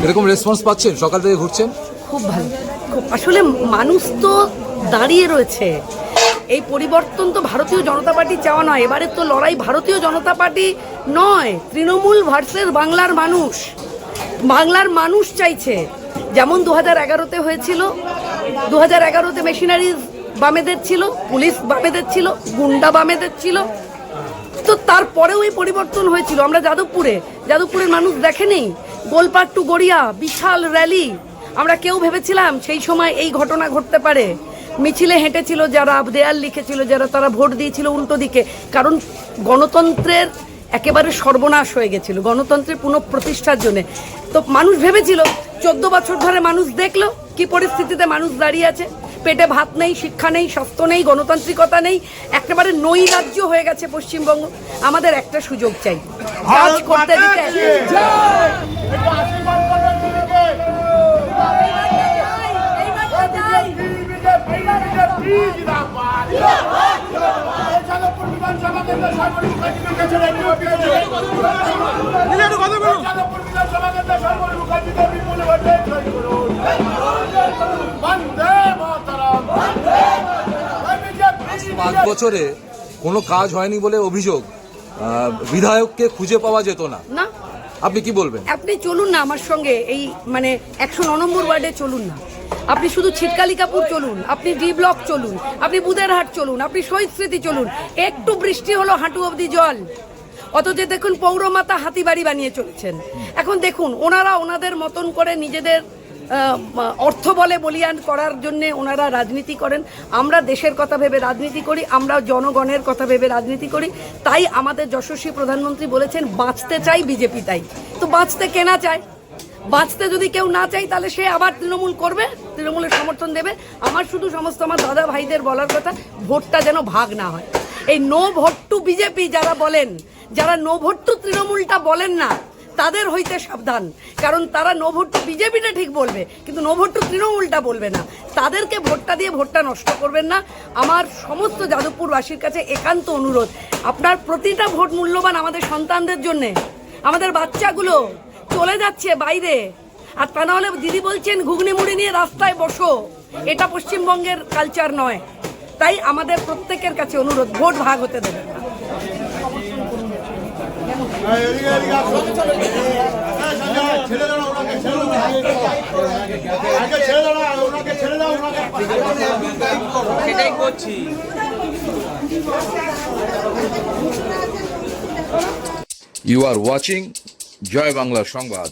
এরকম রেসপন্স পাচ্ছেন? সকাল থেকে ঘুরছেন? খুব ভালো, খুব। আসলে মানুষ তো দাঁড়িয়ে রয়েছে। এই পরিবর্তন তো ভারতীয় জনতা পার্টি চাওয়া নয়, এবারে তো লড়াই ভারতীয় জনতা পার্টি নয়, তৃণমূল ভার্সেস বাংলার মানুষ। বাংলার মানুষ চাইছে, যেমন 2011-তে হয়েছিল। 2011-তে মেশিনারিজ বামেদের ছিল, পুলিশ বামেদের ছিল, গুন্ডা বামেদের ছিল। তো তারপরেও এই পরিবর্তন হয়েছিল। আমরা যাদবপুরের মানুষ দেখেনি? গোলপাট টু গড়িয়া বিশাল র্যালি। আমরা কেউ ভেবেছিলাম সেই সময় এই ঘটনা ঘটতে পারে? মিছিলে হেঁটেছিল যারা, দেয়াল লিখেছিল যারা, তারা ভোট দিয়েছিল উল্টো দিকে। কারণ গণতন্ত্রের একেবারে সর্বনাশ হয়ে গেছিল, গণতন্ত্রের পুনঃপ্রতিষ্ঠার জন্য। তো মানুষ ভেবেছিল, 14 বছর ধরে মানুষ দেখলো কি পরিস্থিতিতে মানুষ দাঁড়িয়ে আছে। পেটে ভাত নেই, শিক্ষা নেই, স্বাস্থ্য নেই, গণতান্ত্রিকতা নেই, একেবারে নৈরাজ্য হয়ে গেছে পশ্চিমবঙ্গ। আমাদের একটা সুযোগ চাই কাজ করতে দিতে। পাঁচ বছরে কোনো কাজ হয়নি বলে অভিযোগ, বিধায়ককে খুঁজে পাওয়া যেত না। আপনি কি বলবেন? আপনি চলুন না আমার সঙ্গে, এই মানে 109 নম্বর ওয়ার্ডে চলুন না। আপনি শুধু ছিটকালিকাপুর চলুন, আপনি ডি ব্লক চলুন, আপনি বুদেরহাট চলুন, আপনি শহীদ স্মৃতি চলুন। একটু বৃষ্টি হলো হাঁটু অবধি জল। অথচ দেখুন পৌরমাতা হাতিবাড়ি বানিয়ে চলেছেন। এখন দেখুন, ওনারা ওনাদের মতন করে নিজেদের অর্থ বলে বলিয়ান করার জন্য ওনারা রাজনীতি করেন। আমরা দেশের কথা ভেবে রাজনীতি করি, আমরা জনগণের কথা ভেবে রাজনীতি করি। তাই আমাদের যশস্বী প্রধানমন্ত্রী বলেছেন, বাঁচতে চাই বিজেপি। তাই তো বাঁচতে কেনা চায়? বাঁচতে যদি কেউ না চাই তাহলে সে আবার তৃণমূল করবে, তৃণমূলের সমর্থন দেবে। আমার শুধু সমস্ত আমার দাদা ভাইদের বলার কথা, ভোটটা যেন ভাগ না হয়। এই নো ভোট টু বিজেপি যারা বলেন, যারা নো ভোট টু তৃণমূলটা বলেন না, তাদের হইতে সাবধান। কারণ তারা নো ভোট টু বিজেপিটা ঠিক বলবে, কিন্তু নো ভোট টু তৃণমূলটা বলবে না। তাদেরকে ভোটটা দিয়ে ভোটটা নষ্ট করবেন না। আমার সমস্ত যাদবপুরবাসীর কাছে একান্ত অনুরোধ, আপনার প্রতিটা ভোট মূল্যবান আমাদের সন্তানদের জন্যে। আমাদের বাচ্চাগুলো চলে যাচ্ছে বাইরে, আর তা না হলে দিদি বলছেন ঘুগনি মুড়ি নিয়ে রাস্তায় বসো। এটা পশ্চিমবঙ্গের কালচার নয়। তাই আমাদের প্রত্যেকের কাছে অনুরোধ, ভোট ভাগ হতে দেবেন না। You are watching জয় বাংলা সংবাদ।